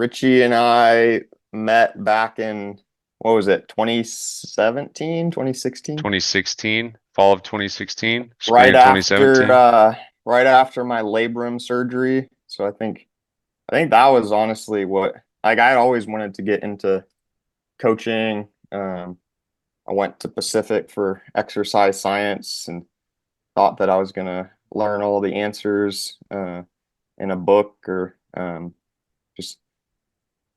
Richie and I met back in, what was it, 2017, 2016? 2016, fall of 2016, spring Right of after 2017. right after my labrum surgery. So I think that was honestly what, like, I had always wanted to get into coaching. I went to Pacific for exercise science and thought that I was gonna learn all the answers in a book or just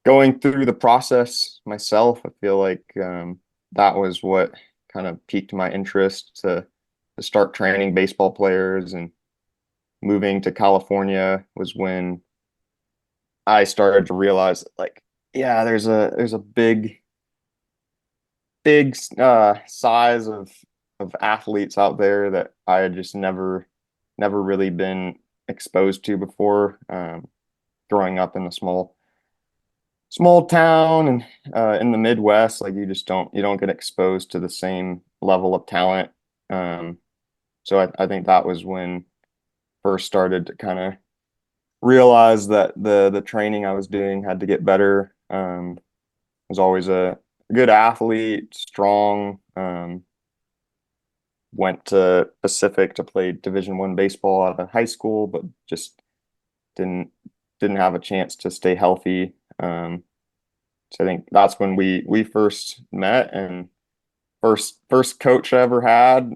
going through the process myself. I feel like that was what kind of piqued my interest to start training baseball players. And moving to California was when I started to realize that, like, yeah, there's a big size of athletes out there that I had just never really been exposed to before. Growing up in a small town and in the Midwest, like, you don't get exposed to the same level of talent. Um, so I think that was when first started to kind of realize that the training I was doing had to get better. Was always a good athlete, strong. Went to Pacific to play Division I baseball out of high school, but just didn't didn't have a chance to stay healthy. So I think that's when we first met, and first coach I ever had.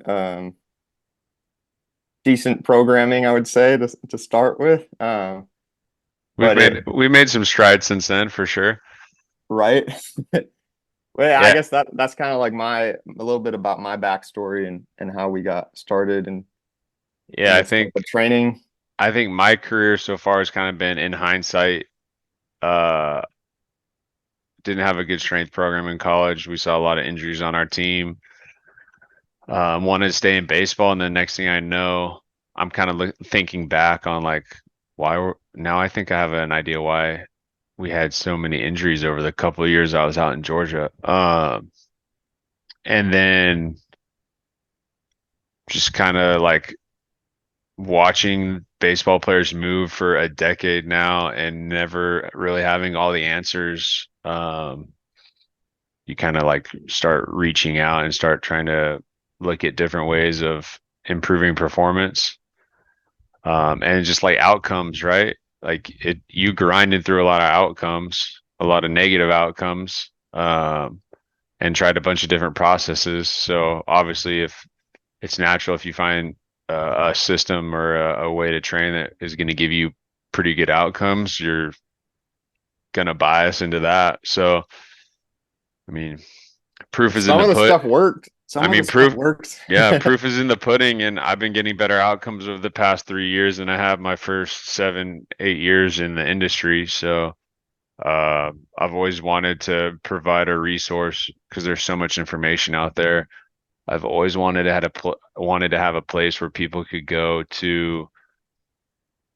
Decent programming, I would say, to start with. We've But made we made some strides since then for sure. right. Well, yeah, I Yeah, guess that's kind of like a little bit about my backstory and how we got started and yeah, in this type of training. I think my career so far has kind of been in hindsight. Uh, didn't have a good strength program in college. We saw a lot of injuries on our team. Wanted to stay in baseball, and the next thing I know, I'm kind of thinking back on like now I think I have an idea why we had so many injuries over the couple of years I was out in Georgia. And then just kind of like watching baseball players move for a decade now and never really having all the answers. You kind of like start reaching out and start trying to look at different ways of improving performance. And just like outcomes, right? Like you grinded through a lot of outcomes, a lot of negative outcomes, and tried a bunch of different processes. So obviously, if it's natural, if you find a system or a way to train that is going to give you pretty good outcomes, you're going to bias into that. So, I mean, proof is in Some the of the put. stuff worked. I Some of the mean, stuff proof. worked. Yeah, proof is in the pudding, and I've been getting better outcomes over the past 3 years than I have my first 7, 8 years in the industry. So, I've always wanted to provide a resource because there's so much information out there. I've always wanted to have a place where people could go to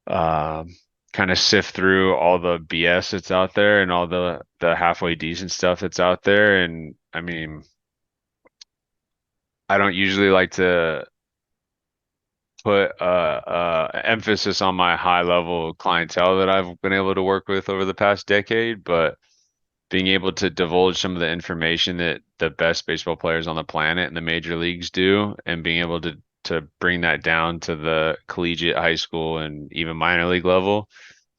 um, kind of sift through all the BS that's out there and all the halfway decent stuff that's out there. And I mean, I don't usually like to put emphasis on my high level clientele that I've been able to work with over the past decade, but being able to divulge some of the information that the best baseball players on the planet and the major leagues do, and being able to bring that down to the collegiate, high school, and even minor league level,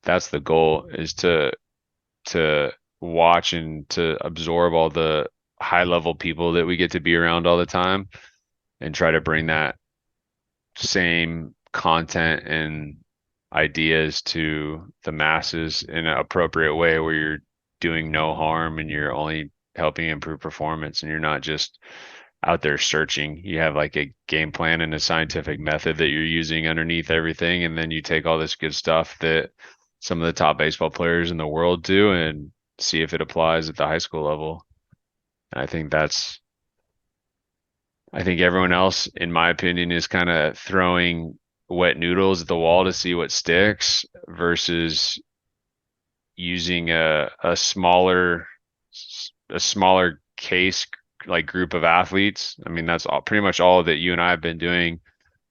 that's the goal, is to watch and to absorb all the high level people that we get to be around all the time and try to bring that same content and ideas to the masses in an appropriate way where you're doing no harm and you're only helping improve performance and you're not just out there searching. You have like a game plan and a scientific method that you're using underneath everything. And then you take all this good stuff that some of the top baseball players in the world do and see if it applies at the high school level. I think I think everyone else, in my opinion, is kind of throwing wet noodles at the wall to see what sticks versus using a smaller case like group of athletes. I mean, that's all pretty much all that you and I have been doing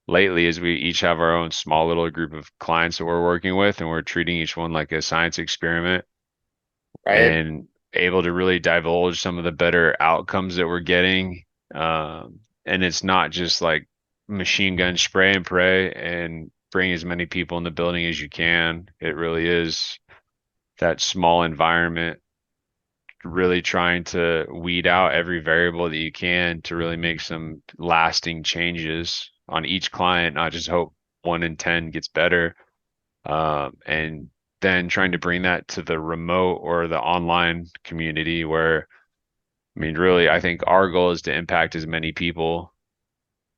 lately is we each have our own small little group of clients that we're working with and we're treating each one like a science experiment right? and able to really divulge some of the better outcomes that we're getting. And it's not just like machine gun spray and pray and bring as many people in the building as you can. It really is that small environment, really trying to weed out every variable that you can to really make some lasting changes on each client, not just hope 1 in 10 gets better. And then trying to bring that to the remote or the online community where, I mean, really, I think our goal is to impact as many people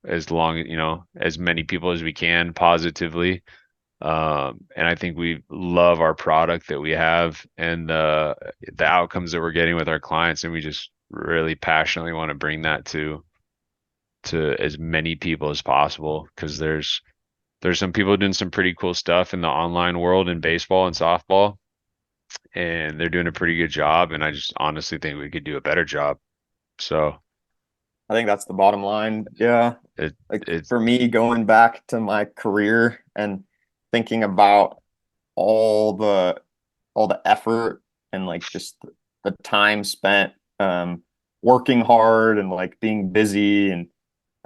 as long, as many people as we can positively. And I think we love our product that we have and the outcomes that we're getting with our clients, and we just really passionately want to bring that to as many people as possible because there's some people doing some pretty cool stuff in the online world in baseball and softball, and they're doing a pretty good job. And I just honestly think we could do a better job. So I think that's the bottom line. Yeah. it Like it's for me, going back to my career and thinking about all the all the effort and like just the time spent working hard and like being busy and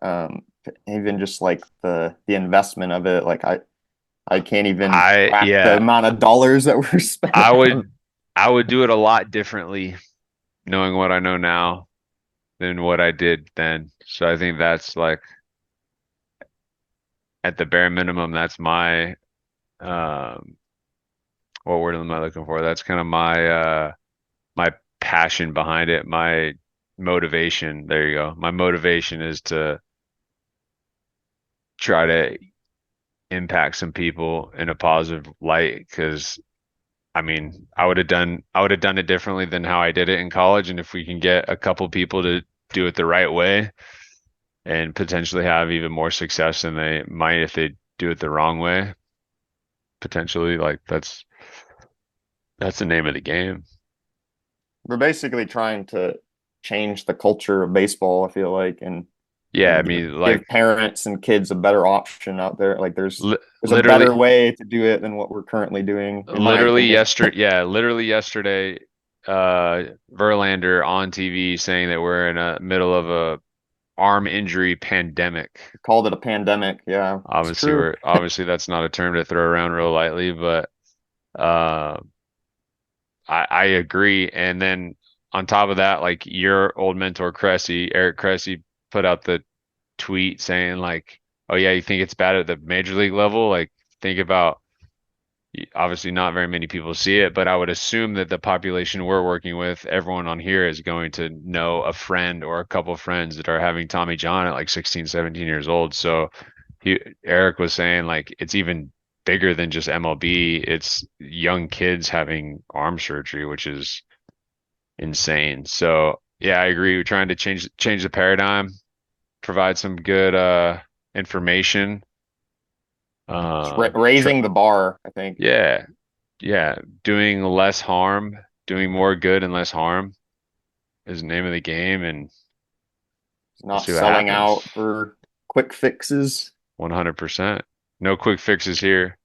um even just like the investment of it. Like I can't even I track the yeah, amount of dollars that were I spent on. would I would do it a lot differently knowing what I know now than what I did then. So I think that's like at the bare minimum, that's my um what word am I looking for? That's kind of my passion behind it, my motivation. There you go. My motivation is to try to impact some people in a positive light because I mean, I would have done it differently than how I did it in college. And if we can get a couple people to do it the right way and potentially have even more success than they might if they do it the wrong way, potentially, like that's the name of the game. We're basically trying to change the culture of baseball, I feel like, Yeah, I and mean, give like parents and kids a better option out there. Like li there's a literally, better way to do it than what we're currently doing, in my literally opinion. yesterday, yeah, literally yesterday, Verlander on TV saying that we're in a middle of a arm injury pandemic. Called it a pandemic. Yeah, it's true. Obviously that's not a term to throw around real lightly, but uh, I agree. And then on top of that, like your old mentor Cressy, Eric Cressy, put out the tweet saying like, "Oh yeah, you think it's bad at the major league level? Like think about." Obviously, not very many people see it, but I would assume that the population we're working with, everyone on here is going to know a friend or a couple of friends that are having Tommy John at like 16, 17 years old. So Eric was saying like it's even bigger than just MLB. It's young kids having arm surgery, which is insane. So yeah, I agree. We're trying to change the paradigm, provide some good information. Just Tr raising the bar, I think. yeah, yeah, doing less harm, doing more good and less harm is the name of the game, and we'll Not see what selling happens. out for quick fixes. 100%. No quick fixes here.